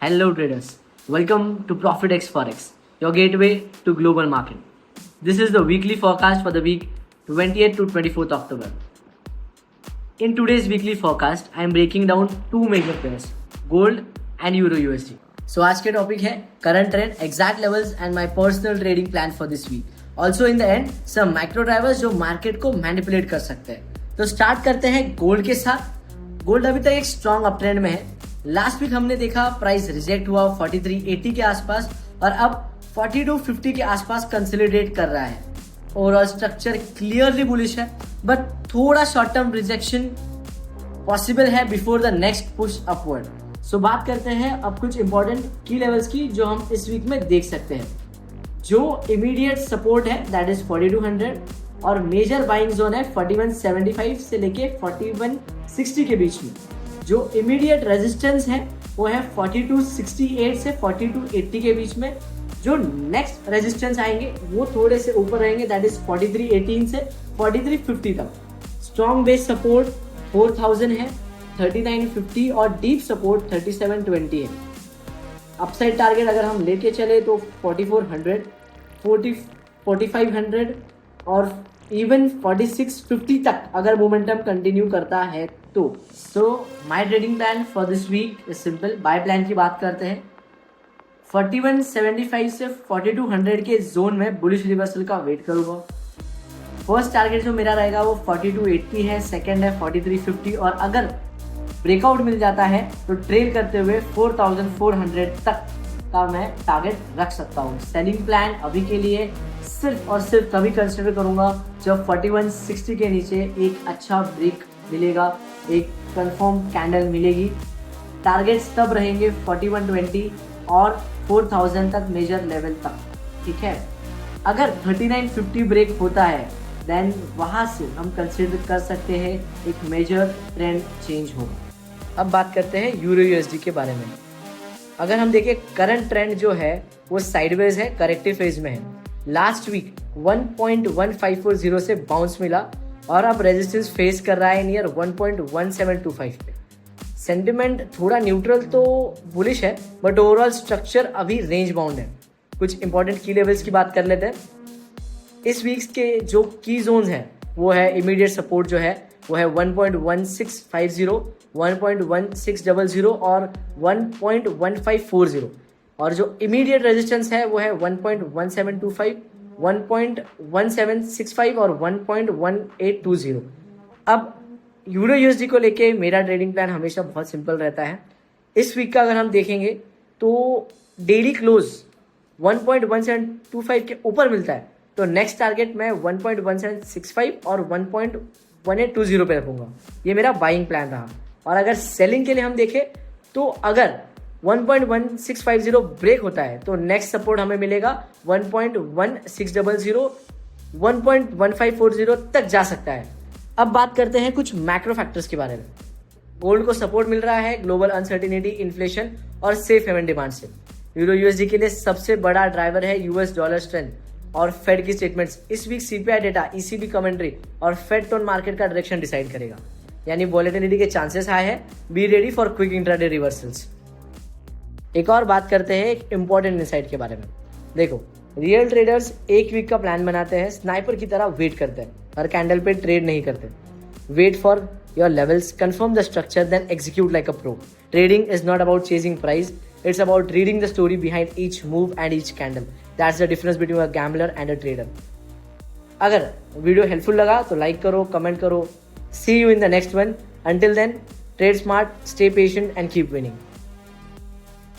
Hello traders, welcome to ProfitX Forex, your gateway to global market. This is the weekly forecast for the week 28th to 24th October. In today's weekly forecast, I am breaking down two major pairs, gold and Euro USD. So आज के topic है current trend, exact levels and my personal trading plan for this week. Also in the end, some micro drivers जो market को manipulate कर सकते हैं. तो start करते हैं गोल्ड के साथ. गोल्ड अभी तक एक स्ट्रॉन्ग अप ट्रेंड में है. लास्ट वीक हमने देखा प्राइस रिजेक्ट हुआ 4380 के आसपास और अब 4250 के आसपास कंसोलिडेट कर रहा है. ओवरऑल स्ट्रक्चर क्लियरली बुलिश है बट थोड़ा शॉर्ट टर्म रिजेक्शन पॉसिबल है before the next push upward. So बात करते हैं अब कुछ इंपॉर्टेंट की लेवल्स की जो हम इस वीक में देख सकते हैं. जो इमीडिएट सपोर्ट है दैट इज 4200 और मेजर बाइंग जोन है 4175 से लेके 4160 के बीच में. जो इमीडिएट रेजिस्टेंस है वो है 4268 से 4280 के बीच में. जो नेक्स्ट रेजिस्टेंस आएंगे वो थोड़े से ऊपर रहेंगे दैट इज 4318 से 4350 तक. स्ट्रॉन्ग बेस सपोर्ट 4000 है, 3950 और डीप सपोर्ट 3720 है. अपसाइड टारगेट अगर हम लेके चले तो 4400, 4500 और इवन 4650 तक अगर मोमेंटम कंटिन्यू करता है तो. So my trading plan for this week is simple. Buy plan की बात करते हैं. 4175 से 4200 के जोन में बुलिश रिवर्सल का वेट करूंगा. फर्स्ट टारगेट जो मेरा रहेगा वो 4280 है, सेकंड है 4350 और अगर ब्रेकआउट मिल जाता है तो ट्रेल करते हुए 4400 तक का मैं टारगेट रख सकता हूँ. सेलिंग प्लान अभी के लिए सिर्फ और सिर्फ तभी कंसिडर करूंगा जब 4160 के नीचे एक अच्छा ब्रेक मिलेगा, एक कंफर्म कैंडल मिलेगी. टारगेट्स तब रहेंगे 4120 और 4000 तक मेजर लेवल तक. ठीक है, अगर 3950 ब्रेक होता है देन वहाँ से हम कंसिडर कर सकते हैं एक मेजर ट्रेंड चेंज होगा. अब बात करते हैं यूरो यूएसडी के बारे में. अगर हम देखें करंट ट्रेंड जो है वो साइडवेज है, करेक्टिव फेज में है. लास्ट वीक 1.1540 से बाउंस मिला और अब रेजिस्टेंस फेस कर रहा है नियर 1.1725 पे. सेंटिमेंट थोड़ा न्यूट्रल तो बुलिश है बट ओवरऑल स्ट्रक्चर अभी रेंज बाउंड है. कुछ इंपॉर्टेंट की लेवल्स की बात कर लेते हैं. इस वीक्स के जो की जोन्स हैं वो है इमीडिएट सपोर्ट जो है वो है 1.1650, 1.1600 और 1.1540 और जो इमीडिएट रेजिस्टेंस है वो है 1.1725, 1.1765 और 1.1820. अब यूरो यूएसडी को लेके मेरा ट्रेडिंग प्लान हमेशा बहुत सिंपल रहता है. इस वीक का अगर हम देखेंगे तो डेली क्लोज 1.1725 के ऊपर मिलता है तो नेक्स्ट टारगेट मैं 1.1765 और 1.1820 पे रखूंगा. ये मेरा बाइंग प्लान रहा. और अगर सेलिंग के लिए हम देखें तो अगर 1.1650 ब्रेक होता है तो नेक्स्ट सपोर्ट हमें मिलेगा 1.1600, 1.1540 तक जा सकता है. अब बात करते हैं कुछ मैक्रो फैक्टर्स के बारे में. गोल्ड को सपोर्ट मिल रहा है ग्लोबल अनसर्टिनिटी, इन्फ्लेशन और सेफ हेवन डिमांड से. यूरो यूएसडी के लिए सबसे बड़ा ड्राइवर है यूएस डॉलर स्ट्रेंथ और फेड की स्टेटमेंट्स. इस week CPI data, ECB commentary और फेड टोन मार्केट का डायरेक्शन डिसाइड करेगा. यानी वॉलेटिलिटी के चांसेस हाई है. Be ready for quick intraday reversals. एक और बात करते हैं एक इंपॉर्टेंट इनसाइट के बारे में. देखो, रियल ट्रेडर्स एक वीक का प्लान बनाते हैं, स्नाइपर की तरह वेट करते हैं, हर कैंडल पे ट्रेड नहीं करते. Wait for your levels, confirm the structure, then execute like a pro. Trading is not about chasing price, it's about reading the story behind each move and each candle. That's the difference between a gambler and a trader. अगर video helpful लगा तो like करो, comment करो. See you in the next one. Until then, trade smart, stay patient and keep winning.